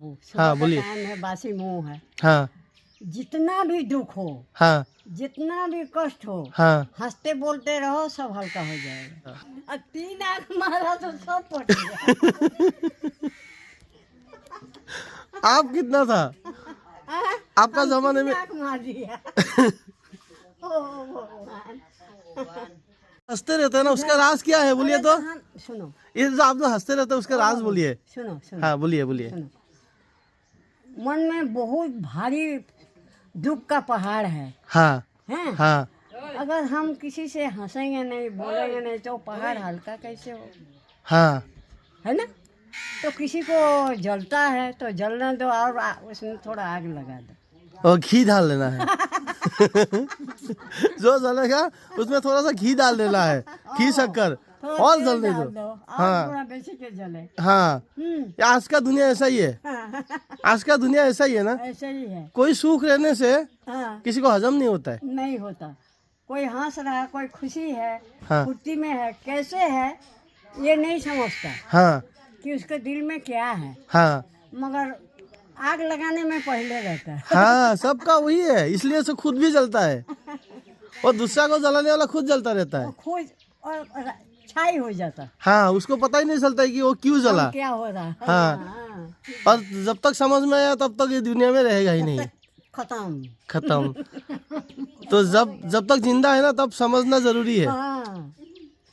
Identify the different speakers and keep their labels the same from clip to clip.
Speaker 1: हाँ बोलिए।
Speaker 2: टाइम है, बासी मुंह है।
Speaker 1: हाँ
Speaker 2: जितना भी दुख हो,
Speaker 1: हाँ
Speaker 2: जितना भी कष्ट हो,
Speaker 1: हाँ।
Speaker 2: हंसते बोलते रहो, सब हल्का हो जाएगा। और 3 आंख मारा तो सब पट गया।
Speaker 1: आप कितना था आपका
Speaker 2: हम
Speaker 1: जमाने
Speaker 2: 3
Speaker 1: में?
Speaker 2: आंख मार दिया। ओ भगवान।
Speaker 1: हंसते रहते हैं ना, उसका राज क्या है बोलिए तो?
Speaker 2: सुनो
Speaker 1: ये जो आप जो हंसते रहते हैं उसका राज बोलिए।
Speaker 2: सुनो सुनो
Speaker 1: हाँ बोलिए बोलिए।
Speaker 2: सुनो, मन में बहुत भारी दुख का पहाड़ है।
Speaker 1: हाँ
Speaker 2: हैं?
Speaker 1: हाँ
Speaker 2: अगर हम किसी से हंसेंगे नहीं, बोलेंगे नहीं, तो पहाड़ हल्का कैसे हो?
Speaker 1: हाँ
Speaker 2: है ना? तो किसी को जलता है तो जलने दो, और उसमें थोड़ा आग लगा दो।
Speaker 1: और घी डाल लेना है। जो जलेगा उसमें थोड़ा सा घी डाल देना है, घी शक्कर,
Speaker 2: थोड़ा
Speaker 1: और
Speaker 2: तेल
Speaker 1: जलने
Speaker 2: डाल
Speaker 1: दो।
Speaker 2: दो, और
Speaker 1: हाँ
Speaker 2: थोड़ा बेसी के जले।
Speaker 1: हाँ। ये आज का दुनिया ऐसा ही है, आज का दुनिया ऐसा ही है ना।
Speaker 2: ऐसे ही है।
Speaker 1: कोई सुख रहने से
Speaker 2: हाँ,
Speaker 1: किसी को हजम नहीं होता है।
Speaker 2: नहीं होता। कोई हंस रहा है, कोई खुशी है,
Speaker 1: हाँ
Speaker 2: फुर्ती में है, कैसे है ये नहीं समझता
Speaker 1: हाँ
Speaker 2: कि उसके दिल में क्या है।
Speaker 1: हाँ
Speaker 2: मगर आग लगाने में पहले रहता है।
Speaker 1: हाँ। सबका वही है, इसलिए से खुद भी जलता है, और दूसरा को जलाने वाला खुद जलता रहता है।
Speaker 2: खुद और छाई हो जाता,
Speaker 1: हाँ, उसको पता ही नहीं चलता है कि वो क्यों जला।
Speaker 2: क्या हो रहा है।
Speaker 1: हाँ। और जब तक समझ में आया तब तक ये दुनिया में रहेगा ही नहीं,
Speaker 2: खत्म।
Speaker 1: खत्म। तो जब तक जिंदा है ना तब समझना जरूरी है,
Speaker 2: हाँ।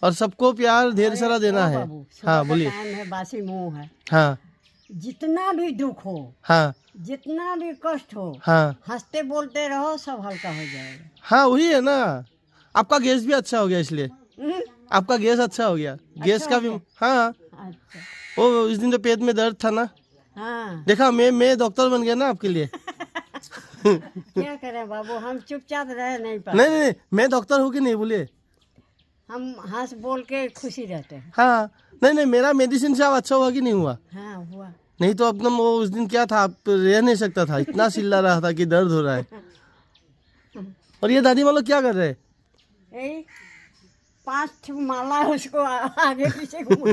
Speaker 1: और सबको प्यार ढेर सारा देना है। हाँ बोलिए।
Speaker 2: टाइम है, बासी मुंह है।
Speaker 1: हाँ
Speaker 2: जितना भी दुख हो,
Speaker 1: हाँ
Speaker 2: जितना भी कष्ट हो,
Speaker 1: हाँ
Speaker 2: हंसते बोलते रहो, सब हल्का हो जाएगा।
Speaker 1: हाँ। वही है ना, आपका गैस भी अच्छा हो गया इसलिए।
Speaker 2: हम्म?
Speaker 1: आपका गैस अच्छा हो गया, गैस
Speaker 2: अच्छा
Speaker 1: का
Speaker 2: हो
Speaker 1: भी।
Speaker 2: गया?
Speaker 1: हाँ,
Speaker 2: अच्छा।
Speaker 1: वो इस दिन तो पेट में दर्द था ना,
Speaker 2: हाँ।
Speaker 1: देखा मैं डॉक्टर बन गया ना आपके लिए।
Speaker 2: क्या करें बाबू, हम चुपचाप रह नहीं पाते।
Speaker 1: नहीं नहीं, मैं डॉक्टर हूँ कि नहीं बोलिए।
Speaker 2: हम हंस बोल के खुशी रहते हैं।
Speaker 1: हाँ नहीं, मेरा मेडिसिन से अब अच्छा हुआ कि नहीं हुआ?
Speaker 2: हाँ, हुआ।
Speaker 1: नहीं तो एकदम वो उस दिन क्या था, आप रह नहीं सकता था, इतना चिल्ला रहा था कि दर्द हो रहा है। और ये दादी मान लो क्या कर रहे हैं?
Speaker 2: यही 5 माला उसको आगे पीछे घुमा।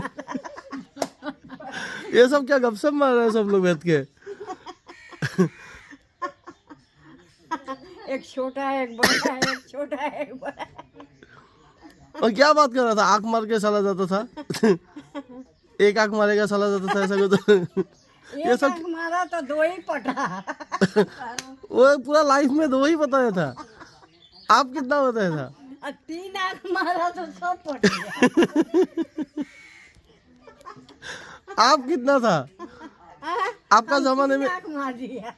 Speaker 1: ये सब क्या गपशप मार रहे हैं सब लोग बैठ के?
Speaker 2: एक छोटा है, एक बड़ा है, एक छोटा है, एक बड़ा है।
Speaker 1: और क्या बात कर रहा था, आंख मार के चला जाता था। एक आंख मारेगा चला जाता था, ऐसा कुछ। ये
Speaker 2: एक
Speaker 1: सब
Speaker 2: आंख मारा तो 2 ही पटा।
Speaker 1: वो पूरा लाइफ में 2 ही बताया था, आप कितना बताया था?
Speaker 2: और 3 आंख मारा तो सब पट गया।
Speaker 1: आप कितना था
Speaker 2: हाँ?
Speaker 1: आपका
Speaker 2: हम
Speaker 1: जमाने
Speaker 2: 3
Speaker 1: में?
Speaker 2: आंख मार दिया।